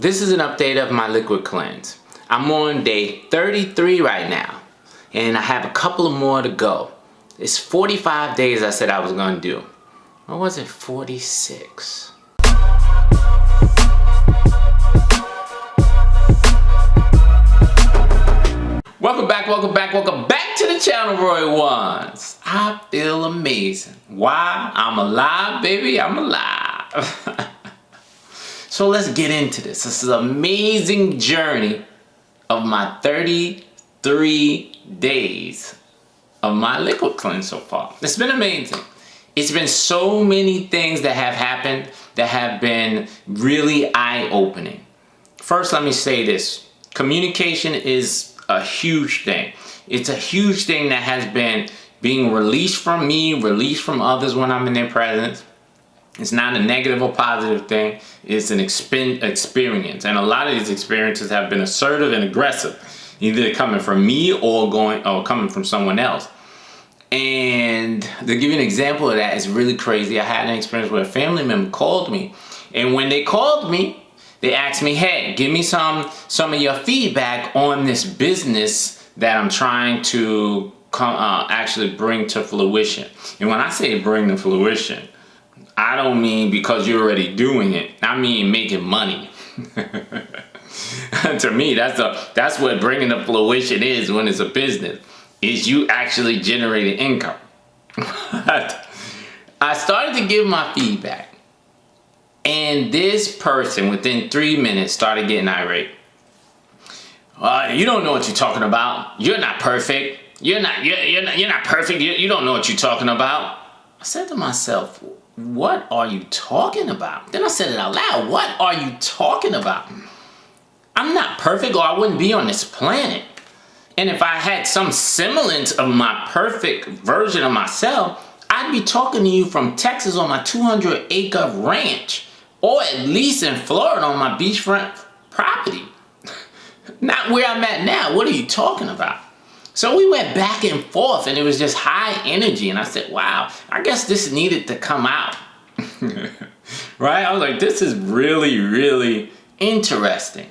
This is an update of my liquid cleanse. I'm on day 33 right now, and I have a couple of more to go. It's 45 days I said I was going to do. Or was it 46? Welcome back to the channel, Roy Ones. I feel amazing. Why? I'm alive, baby, I'm alive. So let's get into this. This is an amazing journey of my 33 days of my liquid cleanse so far. It's been amazing. It's been so many things that have happened that have been really eye-opening. First, let me say this. Communication is a huge thing. It's a huge thing that has been being released from me, released from others when I'm in their presence. It's not a negative or positive thing. It's an experience. And a lot of these experiences have been assertive and aggressive, either coming from me or coming from someone else. And to give you an example of that, it's really crazy. I had an experience where a family member called me. And when they called me, they asked me, hey, give me some of your feedback on this business that I'm trying to actually bring to fruition. And when I say bring to fruition, I don't mean because you're already doing it. I mean making money. To me, that's what bringing to fruition is when it's a business. Is you actually generating income. I started to give my feedback. And this person, within 3 minutes, started getting irate. You don't know what you're talking about. You're not perfect. You're not perfect. You don't know what you're talking about. I said to myself, what are you talking about? Then I said it out loud. What are you talking about? I'm not perfect, or I wouldn't be on this planet. And if I had some semblance of my perfect version of myself, I'd be talking to you from Texas on my 200-acre ranch, or at least in Florida on my beachfront property. Not where I'm at now. What are you talking about? So we went back and forth, and it was just high energy. And I said, wow, I guess this needed to come out. Right? I was like, this is really, really interesting.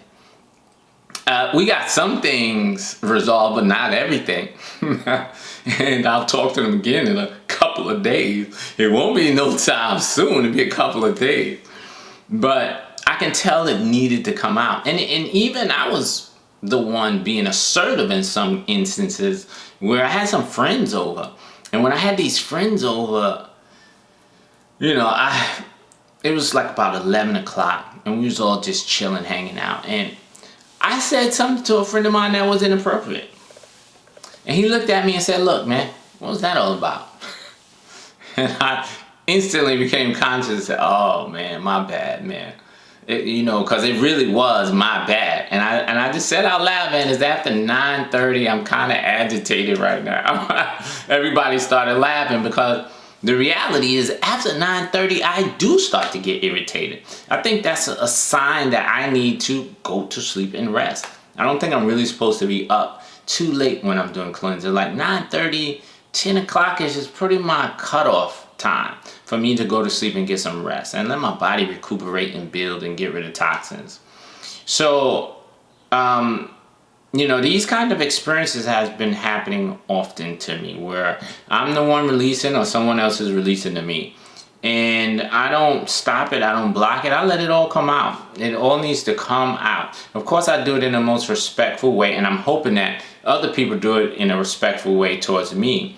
We got some things resolved, but not everything. And I'll talk to them again in a couple of days. It won't be no time soon. It'll be a couple of days. But I can tell it needed to come out. And even I was the one being assertive in some instances where I had some friends over. And when I had these friends over, you know, it was like about 11 o'clock and we was all just chilling, hanging out. And I said something to a friend of mine that was inappropriate. And he looked at me and said, look, man, what was that all about? And I instantly became conscious and said, oh, man, my bad, man. You know, because it really was my bad. And I just said out loud, man, it's after 9:30. I'm kind of agitated right now. Everybody started laughing because the reality is after 9:30, I do start to get irritated. I think that's a sign that I need to go to sleep and rest. I don't think I'm really supposed to be up too late when I'm doing cleansing. Like 9:30, 10 o'clock is just pretty my cutoff time for me to go to sleep and get some rest and let my body recuperate and build and get rid of toxins. So, you know, these kind of experiences has been happening often to me where I'm the one releasing or someone else is releasing to me. And I don't stop it, I don't block it, I let it all come out. It all needs to come out. Of course, I do it in the most respectful way, and I'm hoping that other people do it in a respectful way towards me.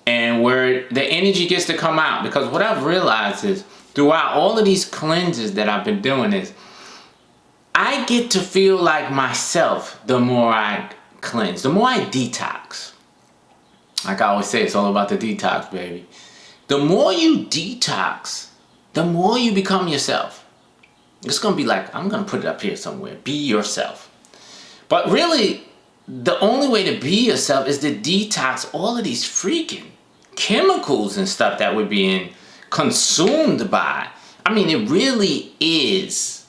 And where the energy gets to come out. Because what I've realized is throughout all of these cleanses that I've been doing is I get to feel like myself the more I cleanse, the more I detox. Like I always say, it's all about the detox, baby. The more you detox, the more you become yourself. It's going to be like, I'm going to put it up here somewhere. Be yourself. But really, the only way to be yourself is to detox all of these freaking chemicals and stuff that we're being consumed by. I mean, it really is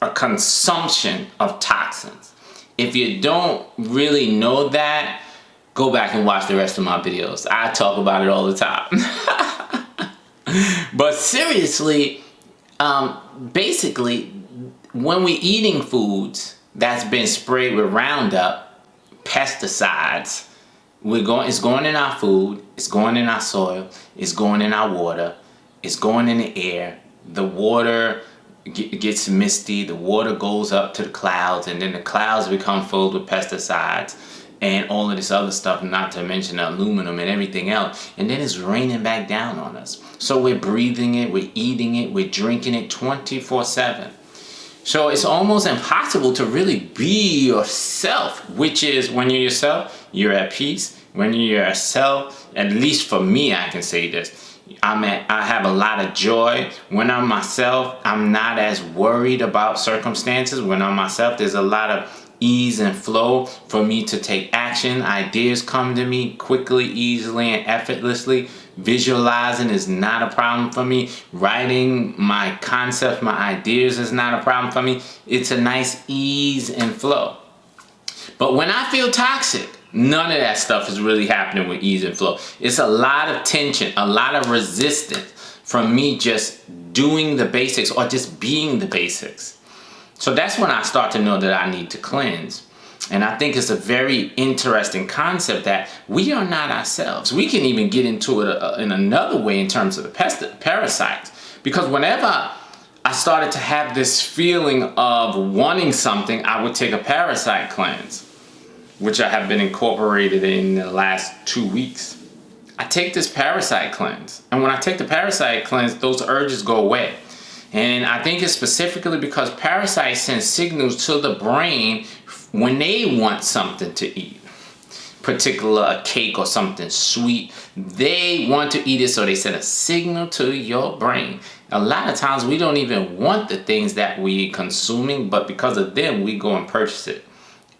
a consumption of toxins. If you don't really know that, go back and watch the rest of my videos. I talk about it all the time. But seriously, basically, when we're eating foods that's been sprayed with Roundup, pesticides, it's going in our food, it's going in our soil, it's going in our water, it's going in the air. The water gets misty, the water goes up to the clouds, and then the clouds become filled with pesticides and all of this other stuff, not to mention the aluminum and everything else, and then it's raining back down on us. So we're breathing it, we're eating it, we're drinking it 24/7. So it's almost impossible to really be yourself, which is, when you're yourself, you're at peace. When you're yourself, at least for me, I can say this, I have a lot of joy. When I'm myself, I'm not as worried about circumstances. When I'm myself, there's a lot of ease and flow for me to take action. Ideas come to me quickly, easily, and effortlessly. Visualizing is not a problem for me. Writing my concepts, my ideas is not a problem for me. It's a nice ease and flow. But when I feel toxic, none of that stuff is really happening with ease and flow. It's a lot of tension, a lot of resistance from me just doing the basics or just being the basics. So that's when I start to know that I need to cleanse. And I think it's a very interesting concept that we are not ourselves. We can even get into it in another way in terms of the parasites. Because whenever I started to have this feeling of wanting something, I would take a parasite cleanse, which I have been incorporated in the last 2 weeks. I take this parasite cleanse. And when I take the parasite cleanse, those urges go away. And I think it's specifically because parasites send signals to the brain when they want something to eat. Particular a cake or something sweet, they want to eat it, so they send a signal to your brain. A lot of times we don't even want the things that we consuming, but because of them we go and purchase it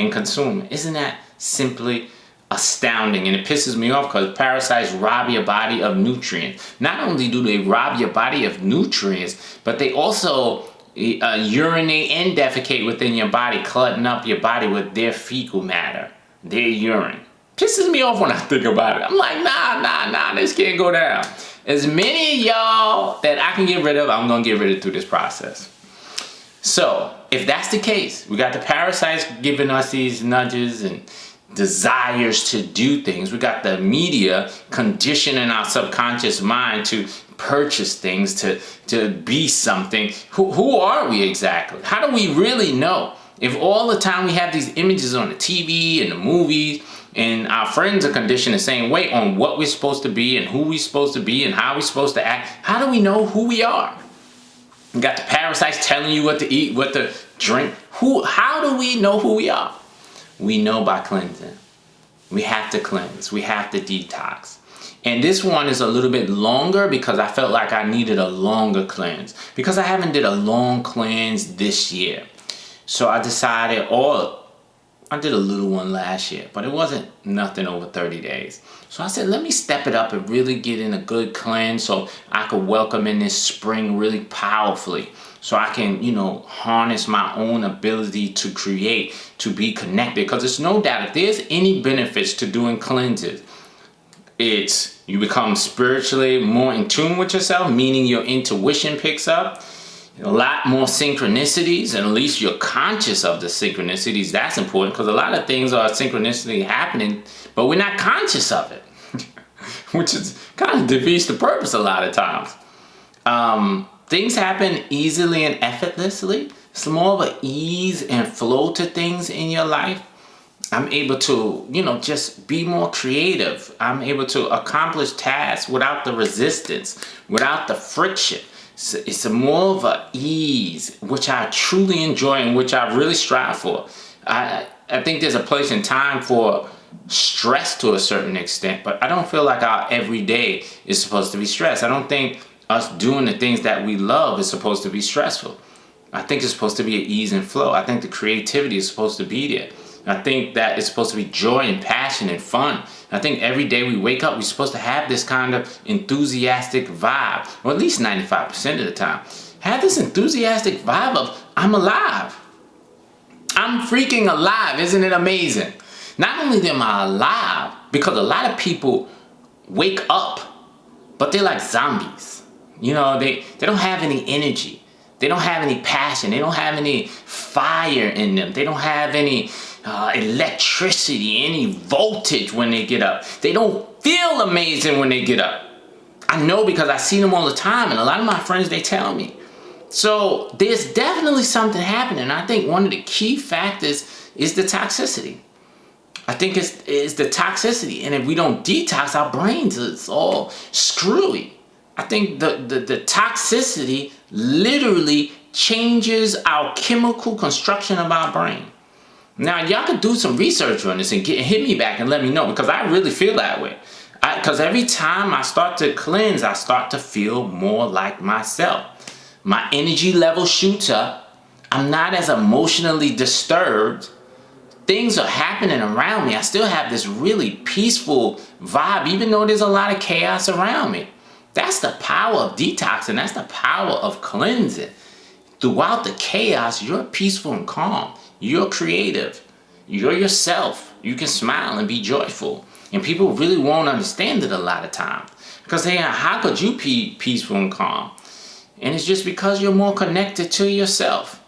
and consume it. Isn't that simply astounding? And it pisses me off because parasites rob your body of nutrients. Not only do they rob your body of nutrients, but they also urinate and defecate within your body, clutting up your body with their fecal matter, their urine. Pisses me off when I think about it. I'm like, nah, this can't go down. As many of y'all that I can get rid of, I'm gonna get rid of through this process. So if that's the case, we got the parasites giving us these nudges and desires to do things. We got the media conditioning our subconscious mind to purchase things, to be something. Who are we exactly? How do we really know? If all the time we have these images on the TV and the movies, and our friends are conditioned the same way on what we're supposed to be and who we're supposed to be and how we're supposed to act, how do we know who we are? You got the parasites telling you what to eat, what to drink. How do we know who we are? We know by cleansing. We have to cleanse. We have to detox. And this one is a little bit longer because I felt like I needed a longer cleanse, because I haven't did a long cleanse this year. So I decided, I did a little one last year, but it wasn't nothing over 30 days. So I said, let me step it up and really get in a good cleanse so I could welcome in this spring really powerfully. So I can, harness my own ability to create, to be connected. Because there's no doubt, if there's any benefits to doing cleanses, it's you become spiritually more in tune with yourself, meaning your intuition picks up. A lot more synchronicities, and at least you're conscious of the synchronicities. That's important, because a lot of things are synchronicity happening, but we're not conscious of it, which is kind of defeats the purpose a lot of times. Things happen easily and effortlessly. It's more of an ease and flow to things in your life. I'm able to, just be more creative. I'm able to accomplish tasks without the resistance, without the friction. It's a more of a ease, which I truly enjoy and which I really strive for. I think there's a place and time for stress to a certain extent, but I don't feel like our everyday is supposed to be stress. I don't think us doing the things that we love is supposed to be stressful. I think it's supposed to be an ease and flow. I think the creativity is supposed to be there. I think that it's supposed to be joy and passion and fun. I think every day we wake up, we're supposed to have this kind of enthusiastic vibe, or at least 95% of the time. Have this enthusiastic vibe of, I'm alive. I'm freaking alive. Isn't it amazing? Not only am I alive, because a lot of people wake up, but they're like zombies. They don't have any energy. They don't have any passion. They don't have any fire in them. They don't have any electricity, any voltage when they get up. They don't feel amazing when they get up. I know because I see them all the time, and a lot of my friends, they tell me. So there's definitely something happening. I think one of the key factors is the toxicity. I think it's the toxicity. And if we don't detox our brains, it's all screwy. I think the toxicity literally changes our chemical construction of our brain. Now, y'all could do some research on this and hit me back and let me know, because I really feel that way. Because every time I start to cleanse, I start to feel more like myself. My energy level shoots up. I'm not as emotionally disturbed. Things are happening around me. I still have this really peaceful vibe, even though there's a lot of chaos around me. That's the power of detoxing. That's the power of cleansing. Throughout the chaos, you're peaceful and calm. You're creative. You're yourself. You can smile and be joyful. And people really won't understand it a lot of times, because they are, how could you be peaceful and calm? And it's just because you're more connected to yourself.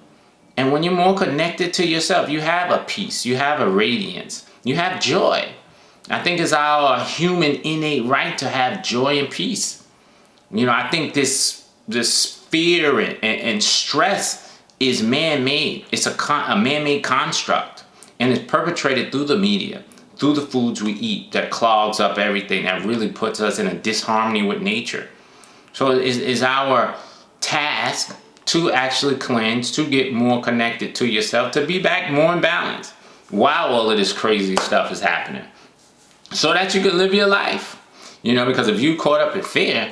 And when you're more connected to yourself, you have a peace, you have a radiance, you have joy. I think it's our human innate right to have joy and peace. I think this fear and stress is man-made. It's a man-made construct. And it's perpetrated through the media, through the foods we eat, that clogs up everything, that really puts us in a disharmony with nature. So it's our task to actually cleanse, to get more connected to yourself, to be back more in balance while all of this crazy stuff is happening, so that you can live your life. Because if you caught up in fear,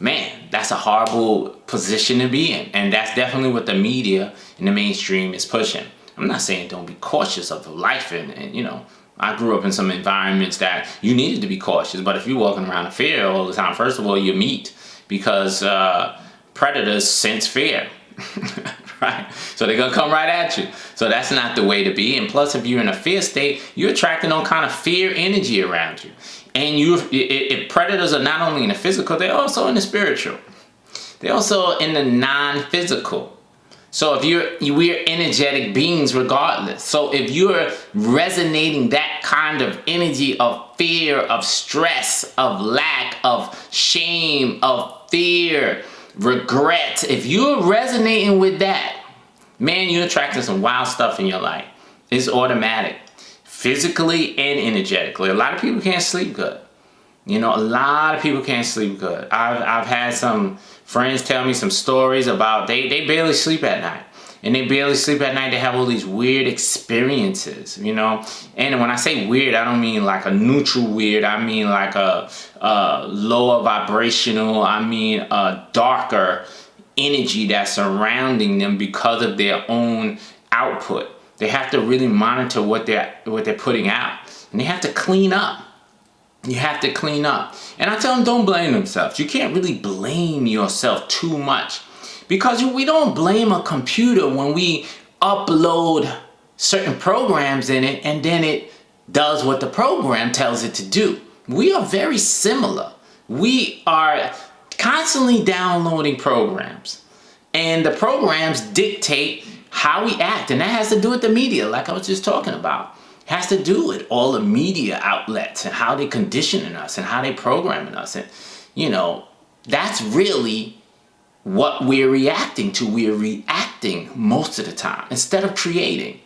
man, that's a horrible position to be in. And that's definitely what the media and the mainstream is pushing. I'm not saying don't be cautious of life, and I grew up in some environments that you needed to be cautious, but if you're walking around in fear all the time, first of all, you're meat, because predators sense fear, right? So they're gonna come right at you. So that's not the way to be. And plus, if you're in a fear state, you're attracting all kind of fear energy around you. And if predators are not only in the physical, they're also in the spiritual. They're also in the non-physical. So we're energetic beings regardless. So if you're resonating that kind of energy of fear, of stress, of lack, of shame, of fear, regret, if you're resonating with that, man, you're attracting some wild stuff in your life. It's automatic, physically and energetically. A lot of people can't sleep good. A lot of people can't sleep good. I've had some friends tell me some stories about they barely sleep at night. And they barely sleep at night. They have all these weird experiences, And when I say weird, I don't mean like a neutral weird. I mean like a lower vibrational. I mean a darker energy that's surrounding them because of their own output. They have to really monitor what they're putting out. And they have to clean up. You have to clean up. And I tell them, don't blame themselves. You can't really blame yourself too much, because we don't blame a computer when we upload certain programs in it and then it does what the program tells it to do. We are very similar. We are constantly downloading programs, and the programs dictate how we act. And that has to do with the media, like I was just talking about. Has to do with all the media outlets and how they conditioning us and how they programming us. And, that's really what we're reacting to. We're reacting most of the time instead of creating.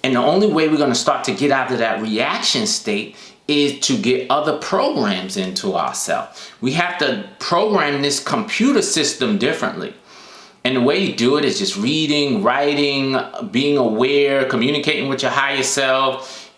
And the only way we're going to start to get out of that reaction state is to get other programs into ourselves. We have to program this computer system differently. And the way you do it is just reading, writing, being aware, communicating with your higher self,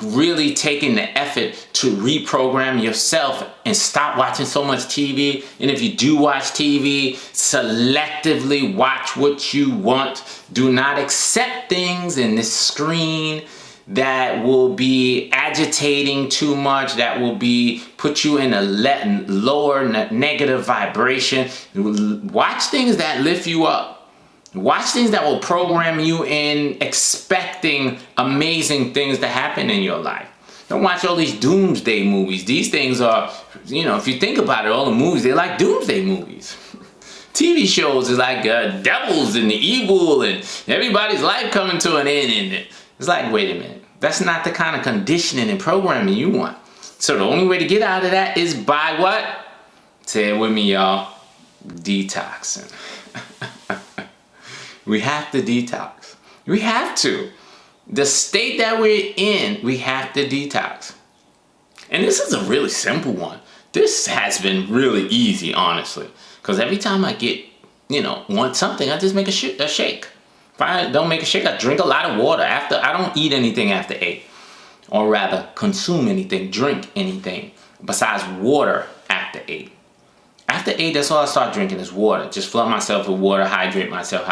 really taking the effort to reprogram yourself and stop watching so much TV. And if you do watch TV, selectively watch what you want. Do not accept things in this screen that will be agitating too much, that will put you in a lower negative vibration. Watch things that lift you up. Watch things that will program you in expecting amazing things to happen in your life. Don't watch all these doomsday movies. These things are, if you think about it, all the movies, they're like doomsday movies. TV shows is like devils and the evil and everybody's life coming to an end. And it's like, wait a minute. That's not the kind of conditioning and programming you want. So the only way to get out of that is by what? Say it with me, y'all. Detoxing. We have to detox. We have to. The state that we're in, we have to detox. And this is a really simple one. This has been really easy, honestly. Because every time I get, want something, I just make a shake. If I don't make a shake, I drink a lot of water. I don't eat anything after 8. Or rather, consume anything, drink anything besides water after 8. After 8, that's all I start drinking is water. Just flood myself with water, hydrate myself.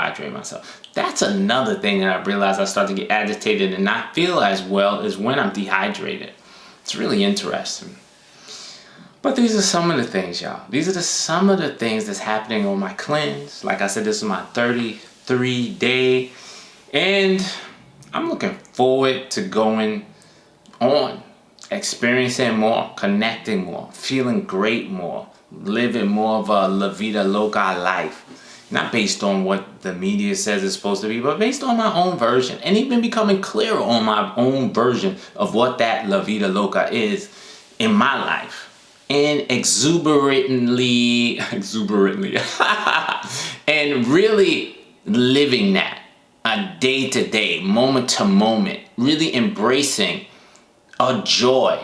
That's another thing that I realized I start to get agitated and not feel as well is when I'm dehydrated. It's really interesting. But these are some of the things, y'all. These are some of the things that's happening on my cleanse. Like I said, this is my 33 day. And I'm looking forward to going on, experiencing more, connecting more, feeling great more, living more of a La Vida Loca life. Not based on what the media says it's supposed to be, but based on my own version. And even becoming clearer on my own version of what that La Vida Loca is in my life. And exuberantly, and really living that day to day, moment to moment, really embracing a joy,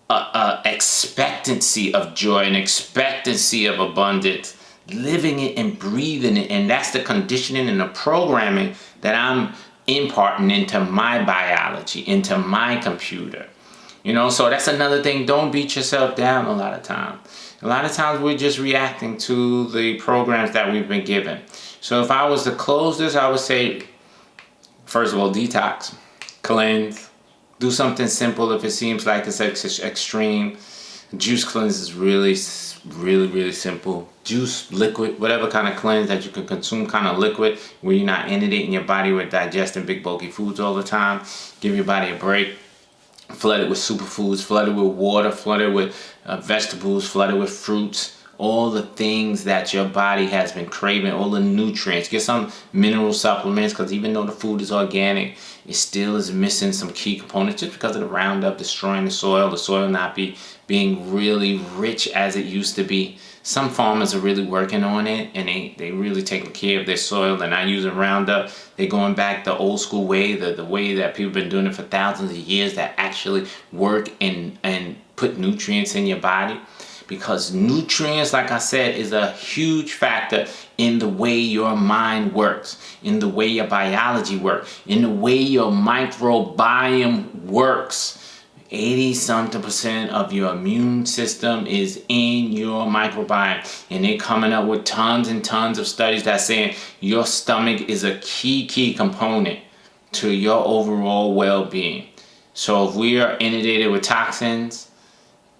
a expectancy of joy, an expectancy of abundance, living it and breathing it. And that's the conditioning and the programming that I'm imparting into my biology, into my computer. So that's another thing. Don't beat yourself down a lot of times. A lot of times we're just reacting to the programs that we've been given. So if I was to close this, I would say, first of all, detox, cleanse, do something simple if it seems like it's extreme. Juice cleanse is really simple. Juice, liquid, whatever kind of cleanse that you can consume, kind of liquid, where you're not inundating your body with digesting big bulky foods all the time. Give your body a break. Flood it with superfoods, flood it with water, flood it with vegetables, flood it with fruits, all the things that your body has been craving, all the nutrients. Get some mineral supplements, because even though the food is organic, it still is missing some key components just because of the Roundup destroying the soil not being really rich as it used to be. Some farmers are really working on it, and they really taking care of their soil. They're not using Roundup. They're going back the old school way, the way that people have been doing it for thousands of years, that actually work and put nutrients in your body. Because nutrients, like I said, is a huge factor in the way your mind works, in the way your biology works, in the way your microbiome works. 80-something% of your immune system is in your microbiome. And they're coming up with tons and tons of studies that saying your stomach is a key component to your overall well-being. So if we are inundated with toxins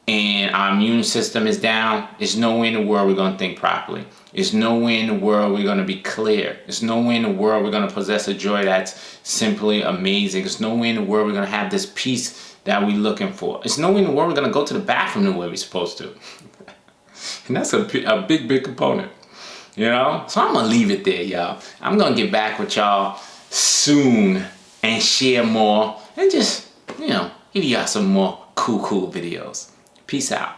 and our immune system is down, there's no way in the world we're going to think properly. There's no way in the world we're going to be clear. There's no way in the world we're going to possess a joy that's simply amazing. There's no way in the world we're going to have this peace that we're looking for. There's no way in the world we're going to go to the bathroom the way we're supposed to. And that's a big component. So I'm going to leave it there, y'all. I'm going to get back with y'all soon and share more and just, give y'all some more cool videos. Peace out.